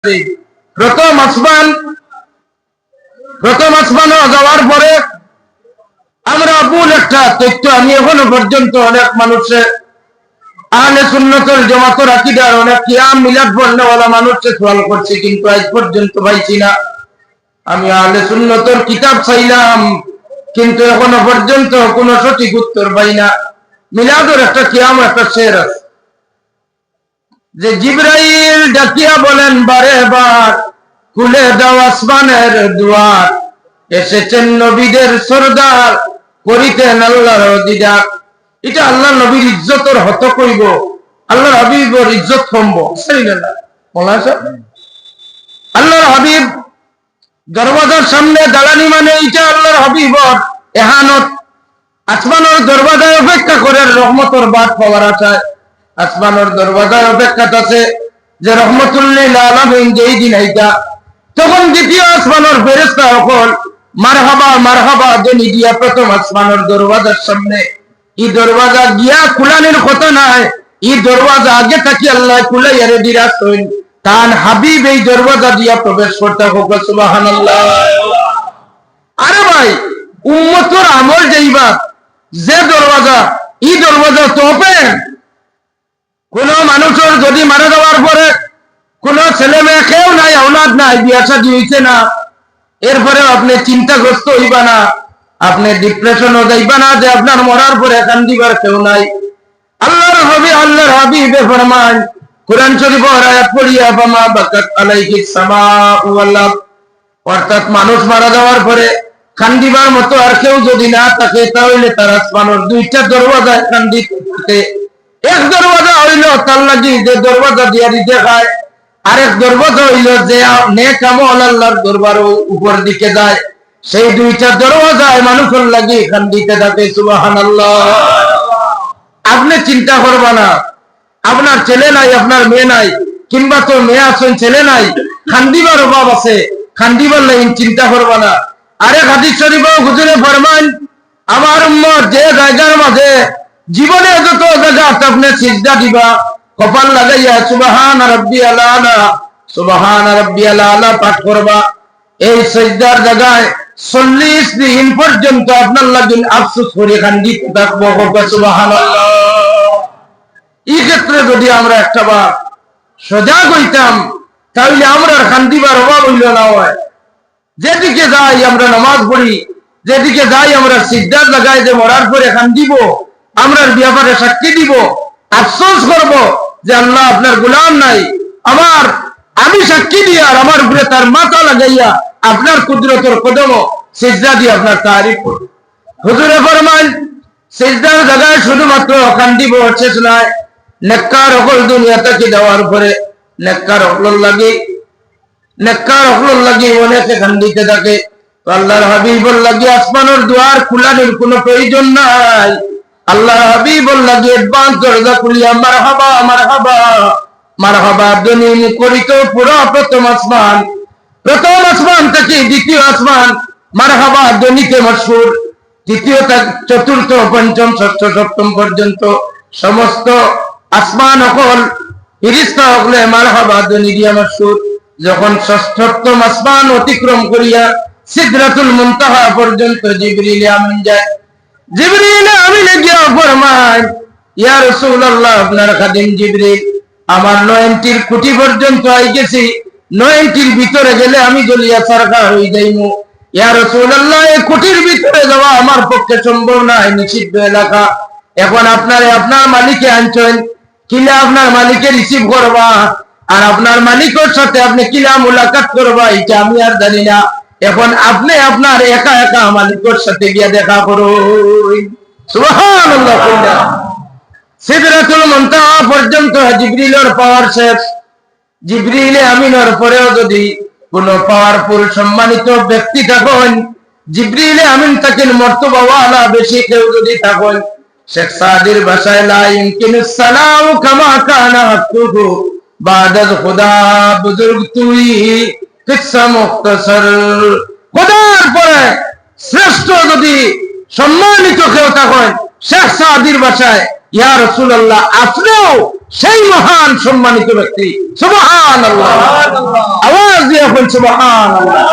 প্রথম আসমান যাওয়ার পরে আমরা ভুল একটা তথ্য আমি এখনো পর্যন্ত অনেক মানুষের আহলে সুন্নাতুল জামাতের আকীদার অনেক কিয়াম মিলাদ পড়নেওয়ালা মানুষকে সওয়াল করছি, কিন্তু আজ পর্যন্ত পাইছি না। আমি আহলে সুন্নাতের কিতাব চাইলাম, কিন্তু এখনো পর্যন্ত কোনো সঠিক উত্তর পাই না। মিলাদের একটা কিয়াম একটা শের আছে যে জিবরাইল ডাকিয়া বলেন, বারে বার খুলে দাও আসমানের দুয়ার, এসেছেন নবীদের সরদার, করিতেন আল্লাহর দিদার। এটা আল্লাহ নবীর ইজ্জতের হত কইব, আল্লাহর হাবিবের ইজ্জত কমবো। আল্লাহর হাবিব দরওয়াজার সামনে দাঁড়ানি মানে এটা আল্লাহর হাবিবর এহানত। আসমানের দরওয়াজায় অপেক্ষা করে রহমতের বাদ পাওয়ার আশায় আসমানের দরওয়াজায় অপেক্ষা আছে যে রহমতুল্লিল আলামিন যেই দিন আইতা, তখন দ্বিতীয় আসমানের ফেরেশতা সকল মারহাবা মারহাবা জেনে দিয়া প্রথম আসমানের দরওয়াজার সামনে। এই দরওয়াজা গিয়া খুলানির কথা নাই, এই দরওয়াজা আগে থাকি আল্লাহ খুলাইয়া রেডি রাখছেন, তার হাবিব এই দরওয়াজা দিয়া প্রবেশ করতে হোক। সুবহানাল্লাহ। আরে ভাই, উম্মতের আমল যাইবা যে দরওয়াজা, এই দরওয়াজা তো ওপেন। কোন মানুষের যদি মারা যাওয়ার পরে কোন ছেলে মেয়ে কেউ নাই, আওলাদ নাই, বিয়া শাদী হইছে না, এরপরে আপনি চিন্তাগ্রস্ত হইবা না, আপনি ডিপ্রেশনও যাইবা না যে আপনার মরার পরে কান্দিবার কেউ নাই। আল্লাহর হাবিবে ফরমান কুরআন শরীফের আয়াত পড়িয়া, ফামা বাকাত আলাইহিস সামাউ ওয়াল আরদ, অর্থাৎ মানুষ মারা যাওয়ার পরে কান্দিবার মতো আর কেউ যদি না থাকে, তাহলে তার আসমানের দুইটা দরওয়াজায় কান্দিতে থাকে। এক দরওয়াজা হইল তার লাগি যে দরওয়াজা দিয়া দিতে খায়, আরেক দরওয়াজা হইল যে নেক আমল আল্লাহর দরবার উপর দিকে যায়। সেই দুইটা দরওয়াজায় মানুষের লাগি কান্দিতে থাকে। সুবহানাল্লাহ। আপনি চিন্তা করবা না, আপনার ছেলে নাই, আপনার মেয়ে নাই, কিংবা তো মেয়ে আছেন ছেলে নাই, কান্দিবার অভাব আছে, কান্দিবার লাইন চিন্তা করবা না। আরেক হাদিস শরীফে হুজুরে ফরমান, আমার উম্মত যে জায়গার মাঝে জীবনে যত জায়গা আপনি সিজদা দিবা, কপাল লাগাইয়া সুবহান রাব্বিয়াল আলা সুবহান রাব্বিয়াল আলা পাঠ করবা, এই সিজদার জায়গায় 40 দিন পর্যন্ত আপনার লাগি আফসোস করে কান্দিতে থাকবো। সুবহানাল্লাহ। এই ক্ষেত্রে যদি আমরা একটা বার সজাগ হইতাম, তাহলে আমরা কান্দিবার অভাব হইল না। হয় যেদিকে যাই আমরা নামাজ পড়ি, যেদিকে যাই আমরা সিজদার জায়গায় যে মরার পরে কান্দিব, আমরা ব্যাপারে সাক্ষী দিব, আফসোস করব যে আল্লাহ আপনার গোলাম নাই, আমি সাক্ষী দিয়ে আর আমার উপরে তার মাথা লাগাইয়া আপনার কুদরতের কদম সিজদা দিয়ে আপনার তারিফ করব। হুজুরে ফরমান, সিজদার জায়গায় শুধুমাত্র কান্দিব শেষ নয়, নেককার হকল দুনিয়া থেকে দেওয়ার পরে নেককার হকল লাগি অনেকে কান্দিতে থাকে। আল্লাহর হাবিবুর লাগি আসমানের দুয়ার খুলানোর কোনো প্রয়োজন নাই। আল্লাহর হাবিবুর লাগি অ্যাডভান্স দরজা খুলিয়া মারহাবা মারহাবা মারহাবা ধ্বনি মুখরিত পুরো প্রথম আসমান থেকে দ্বিতীয় আসমান মারহাবা ধ্বনিতে মশহুর। তৃতীয় চতুর্থ পঞ্চম ষষ্ঠ সপ্তম পর্যন্ত সমস্ত আসমান হকল ফেরেশতা হকলে মারহাবা ধ্বনি দিয়া মশহুর। যখন ষষ্ঠম আসমান অতিক্রম করিয়া সিদরাতুল মুনতাহা পর্যন্ত জিবরিল আমিন যায়, জিবরিল আমিন গিয়া ফরমায়, ইয়া রাসূলুল্লাহ, আপনার খাদিম জিবরিল আমার নয়নটির খুঁটি পর্যন্ত আই গেছি, নয়নটির ভিতরে গেলে আমি জ্বলিয়া ছারখার হয়ে যাইমু। ইয়া রাসূলুল্লাহ, এই খুঁটির ভিতরে যাওয়া আমার পক্ষে সম্ভব নয়, নিষিদ্ধ এলাকা। এখন আপনার মালিকে আনছেন, কিলা আপনার মালিকে রিসিভ করবা, আর আপনার মালিকের সাথে আপনি কিলা মুলাকাত করবা, এটা আমি আর জানি না। এখন আপনি আপনার একা একা মালিকের সাথে গিয়া দেখা করুন। সুবহানাল্লাহ। সিদরাতুল মুনতাহা পর্যন্ত জিবরিলের পাওয়ার শেষ। জিবরিল আমিনের পরেও যদি কোন পাওয়ারফুল সম্মানিত ব্যক্তি থাকেন, জিবরিল আমিন থাকেন মর্তবাওয়ালা বেশি কেউ যদি থাকেন, শেখ সাদির ভাষায় লা ইমকিনুস সালামু কামা কানা হাক্কুহু বাদাল খুদা বুজুর্গ তুই কিসসা মুখতাসার। খোদার পরে শ্রেষ্ঠ যদি সম্মানিত কেউ থাকেন, শেখ সাদির ভাষায় ইয়া রাসূলুল্লাহ, আপনিও সেই মহান সম্মানিত ব্যক্তি। সুবহানাল্লাহ। সুবহানাল্লাহ।